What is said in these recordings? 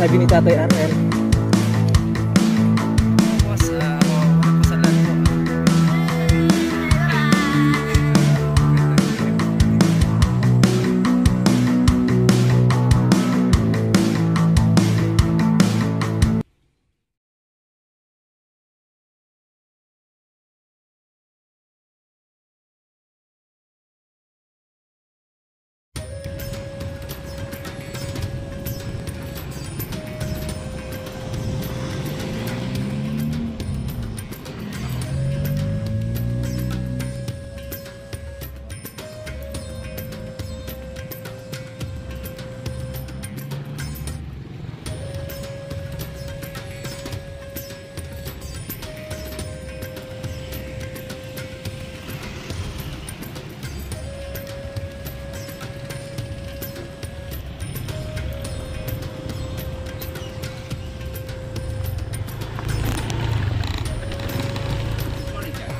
sabi ni Tatay RL. Boss, pasalan po.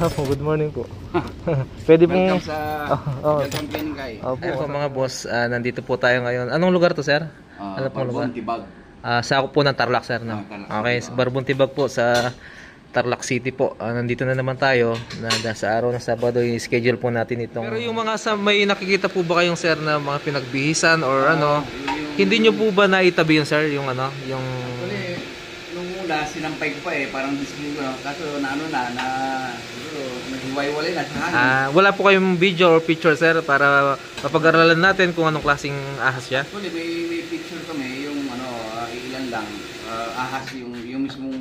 Good morning po. Pwede pong welcome sa Welcome Training Guy. Ayun po mga boss, nandito po tayo ngayon. Anong lugar to, sir? Ano pong lugar? Barbuntibag. Sakop po ng Tarlac, sir, no? Okay, Barbuntibag po sa Tarlac City po. Nandito na naman tayo sa araw ng Sabado, yung schedule po natin itong. Pero yung mga may nakikita po ba kayong, sir, na mga pinagbihisan or ano? Hindi nyo po ba naitabi yun, sir? Yung ano, yung Nung una sinampay ko pa parang display ko, kaso naghiwalay na sa hangin. Wala po kayong video or picture, sir, para mapag-aralan natin kung anong klaseng ahas siya? Actually, may picture kami, yung ilan lang, ahas, yung mismong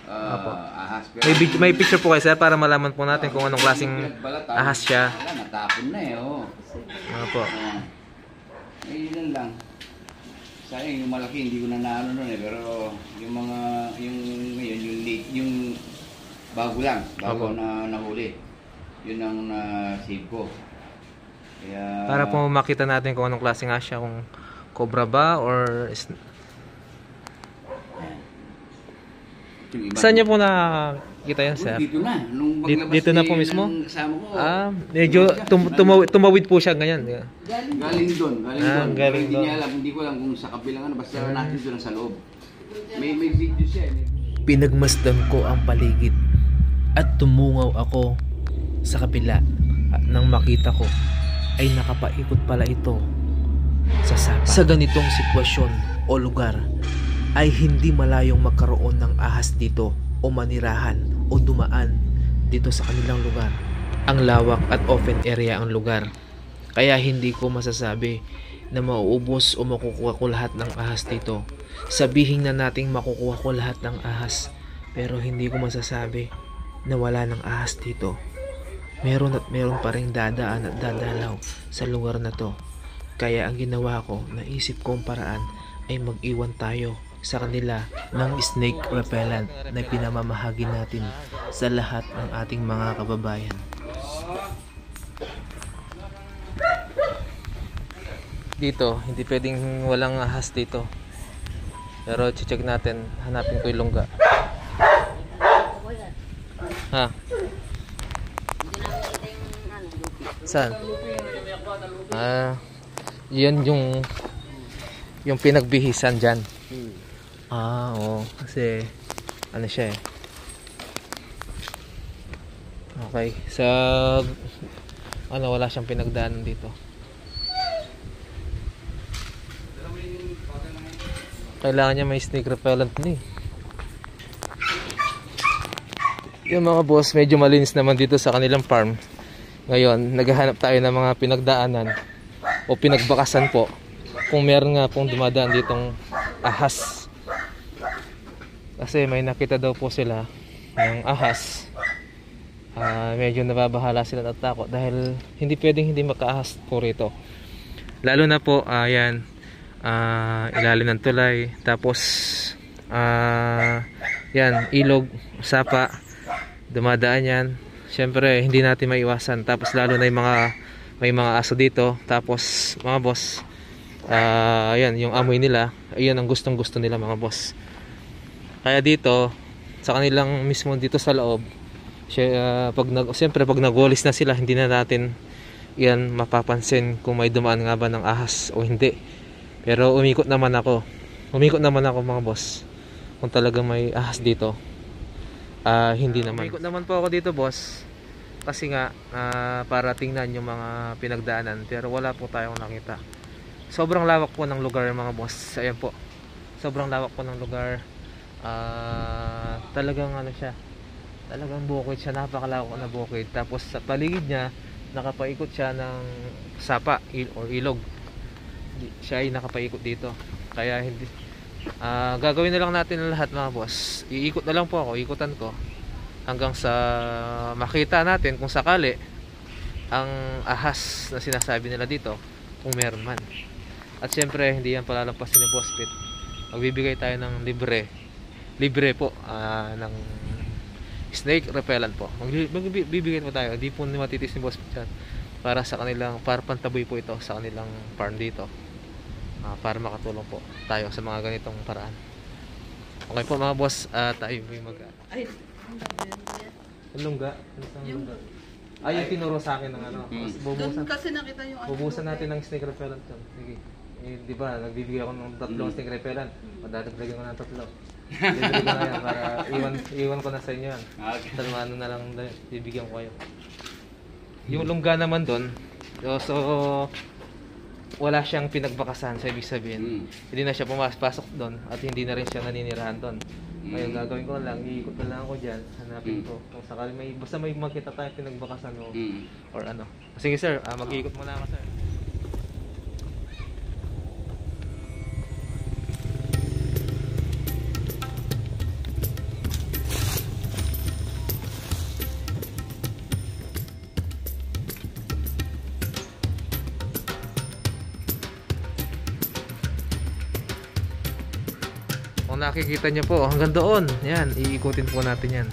ahas. Pero May picture po kayo, sir, para malaman po natin kung anong klaseng ahas siya. Wala, natapon na Po. May ilan lang. Sayang, yung malaki hindi ko na naano nun pero yung mga, yung bago lang, bago na nahuli, yun ang na-save ko. Kaya Para po makita natin kung anong klaseng ahas siya, kung cobra ba or saan niyo po nakita yan, sir? Dito na, nung paglabas Dito na po mismo? kasama ko. Medyo tumawid po siya ganyan. Galing doon. Galing doon. Hindi ko alam kung sa kabilang basta natin doon sa loob. May video siya. Pinagmasdan ko ang paligid at tumungaw ako sa kabila at nang makita ko ay nakapaikot pala ito sa sapa. Sa ganitong sitwasyon o lugar ay hindi malayong magkaroon ng ahas dito o manirahan o dumaan dito sa kanilang lugar. Ang lawak at open area ang lugar, kaya hindi ko masasabi na mauubos o makukuha ko lahat ng ahas dito. Sabihin na nating makukuha ko lahat ng ahas, pero hindi ko masasabi na wala ng ahas dito. Meron at meron pa rin dadaan at dadalaw sa lugar na to. Kaya ang ginawa ko, naisip kong paraan ay mag-iwan tayo sa kanila ng snake repellent na pinamamahagi natin sa lahat ng ating mga kababayan. Dito, hindi pwedeng walang ahas dito. Pero check natin, hanapin ko yung lungga. Saan? Yan yung pinagbihisan dyan. Oo, kasi ano siya okay, wala siyang pinagdaanan dito. Kailangan niya may snake repellent Yung mga boss, medyo malinis naman dito sa kanilang farm. Ngayon, naghahanap tayo ng mga pinagdaanan o pinagbakasan po kung meron nga pong dumadaan ditong ahas. Kasi may nakita daw po sila ng ahas. Medyo nababahala sila at takot dahil hindi pwedeng hindi makaahas po rito. Lalo na po, yan, ilalim ng tulay. Tapos, yan, ilog, sapa, dumadaan yan. Siyempre, hindi natin maiwasan. Tapos, lalo na yung may mga aso dito. Tapos, mga boss, yan, yung amoy nila, yan ang gustong gusto nila mga boss. Kaya dito, sa kanilang mismo dito sa loob, siyempre pag nagwalis na sila, hindi na natin yan mapapansin kung may dumaan nga ba ng ahas o hindi. Pero umikot naman ako Umikot naman ako mga boss. Kung talaga may ahas dito. Hindi naman. Umikot naman po ako dito boss. Kasi nga para tingnan yung mga pinagdaanan. Pero wala po tayong nakita. Sobrang lawak po ng lugar mga boss. Ayan po. Sobrang lawak po ng lugar. Talagang ano siya. Talagang bukid siya. Napakalawak na bukid. Tapos sa paligid niya, nakapaikot siya ng sapa or ilog. Siya ay nakapaikot dito. Kaya hindi gagawin na lang natin ang lahat mga boss. Iikot na lang po ako, ikutan ko hanggang sa makita natin kung sakali ang ahas na sinasabi nila dito, kung meron man. At syempre hindi yan palalampasin ni Boss Pete. Magbibigay tayo ng libre po ng snake repellent po. Magbibigay po tayo. Hindi po matitis ni Boss Pete yan. Para sa kanilang, para pantaboy po ito sa kanilang farm dito. Para makatulong po tayo sa mga ganitong paraan. Okay po mga boss, tayo may Ay, ang lungga? Yung yung tinuro sa akin ng ano. doon kasi nakita yung Bubusan natin ng snake repellent yun. Sige. Di ba, nagbibigay ako ng 3 snake repellent. Madadagdagan ko ng 3. Libre ko na yan para iwan ko na sa inyo yan. Okay. Sa ano na lang, bibigyan ko kayo. Yung lungga naman doon, so wala siyang pinagbakasan, so ibig sabihin hindi na siya pumasok doon at hindi na rin siya naninirahan doon. Ngayon gagawin ko lang, iikot na lang ako dyan, hanapin ko kung sakali basta may makita tayo pinagbakasan or ano. Sige sir, mag-iikot muna ako sir. Kung nakikita nyo po, hanggang doon, yan, iikutin po natin yan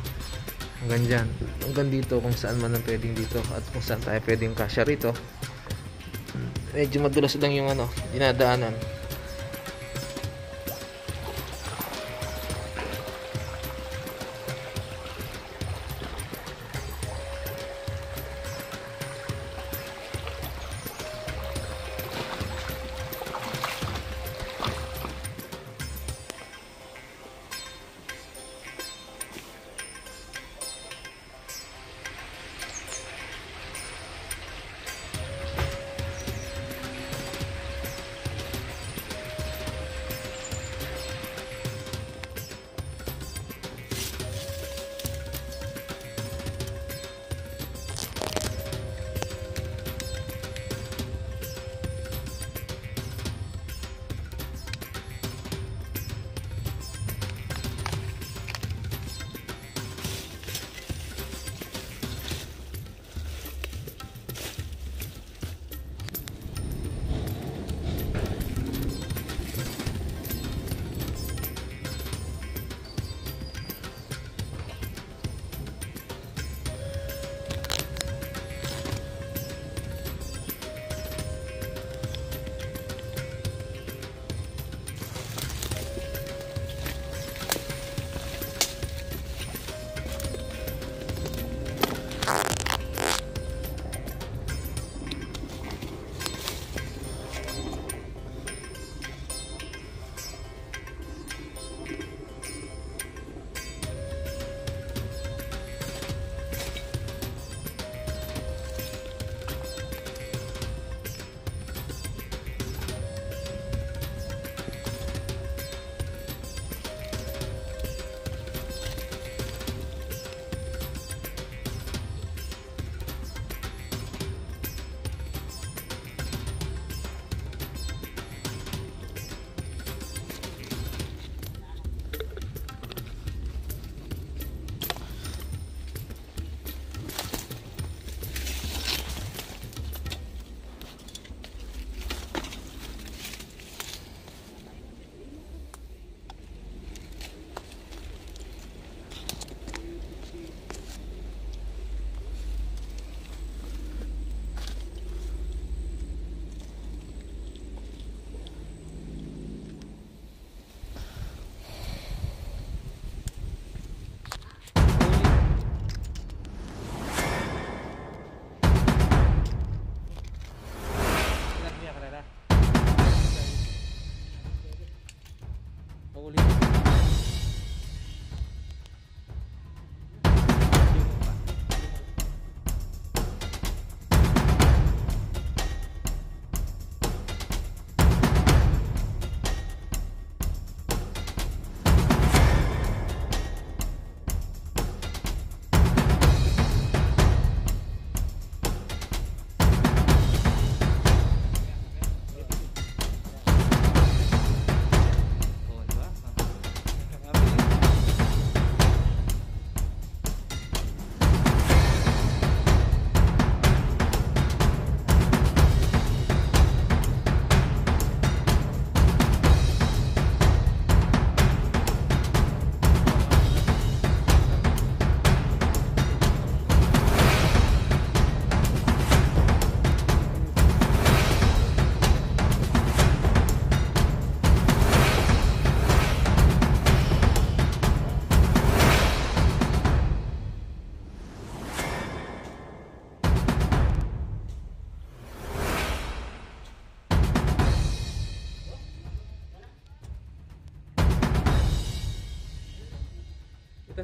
hanggang dyan, hanggang dito kung saan man ang pwedeng dito at kung saan tayo pwedeng kasya rito. Medyo madulas lang yung ano, dinadaanan.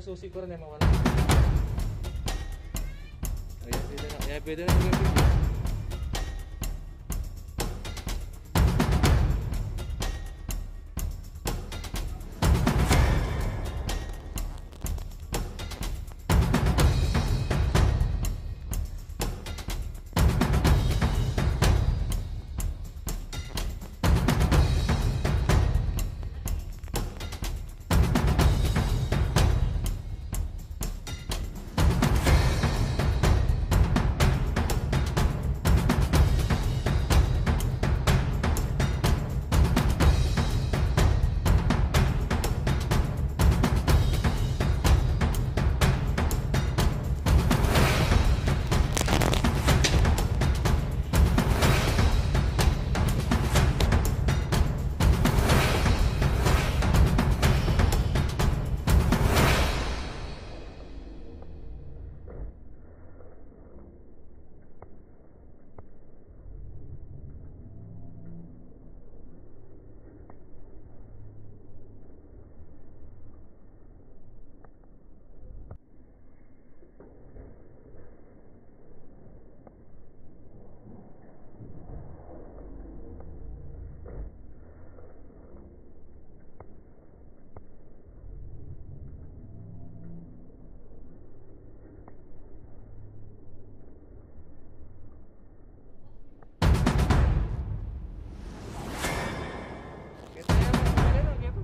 sa susi ko rin ay mawala. Ayan, pwede na. Ayan, pwede na.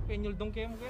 Penyul dong kayak mungkin.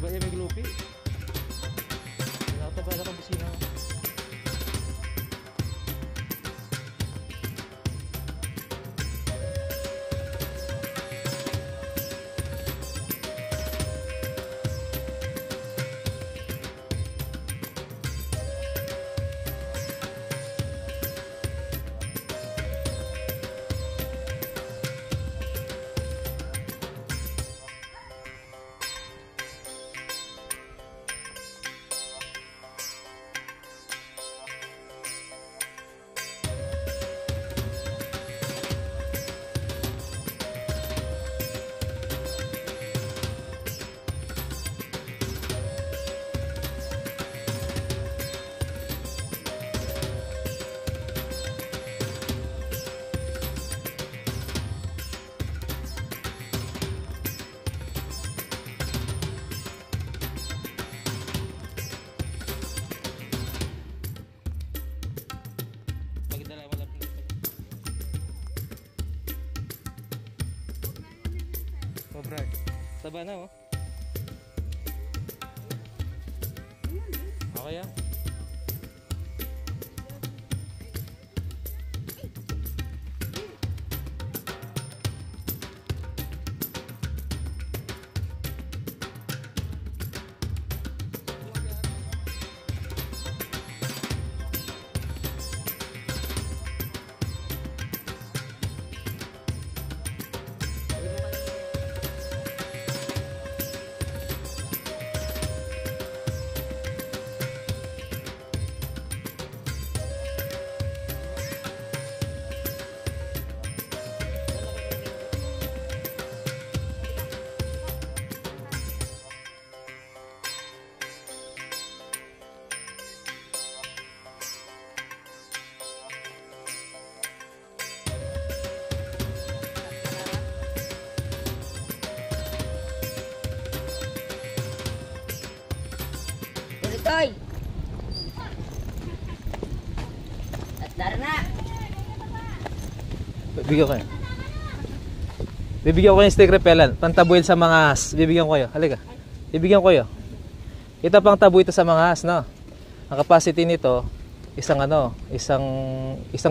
Ba may glupi? Nakata pala kang bisina. Sobra. Taba na oh. Okay ah. Toy! Tara na! Bibigyan ko kayo. Bibigyan ko kayo ng stick repellent. Pantabuil sa mga ahas. Bibigyan ko kayo. Halika. Bibigyan ko kayo. Ito pang tabu ito sa mga ahas, no? Ang capacity nito, isang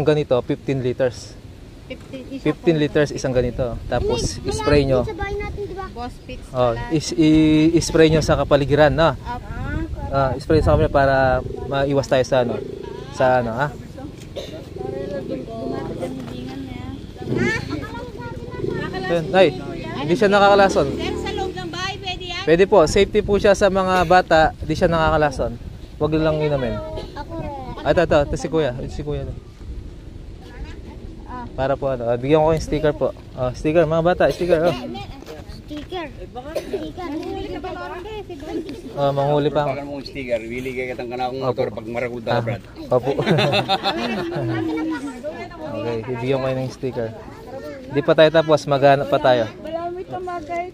ganito, 15 liters. 15 liters isang ganito. Tapos spray nyo. Boss Pits Oh, i-spray nyo sa kapaligiran, no? Spray sa kapaligiran para maiwas tayo sa ha? Ay, hindi siya nakakalason. Sir, sa loob ng bahay, pwede yan? Pwede po, safety po siya sa mga bata, hindi siya nakakalason. Huwag lang inumin. Ito si Kuya. Si Kuya. Para po bigyan ko yung sticker po. Sticker, mga bata, sticker. Sticker. Manghuli pa ako. Pagkan mo yung sticker, wili kaya katang kanakong motor pag maragul daw, Brad. Opo. Okay, bibigyan ko kayo ng sticker. Hindi pa tayo tapos, maghanap pa tayo. Malamit na magay.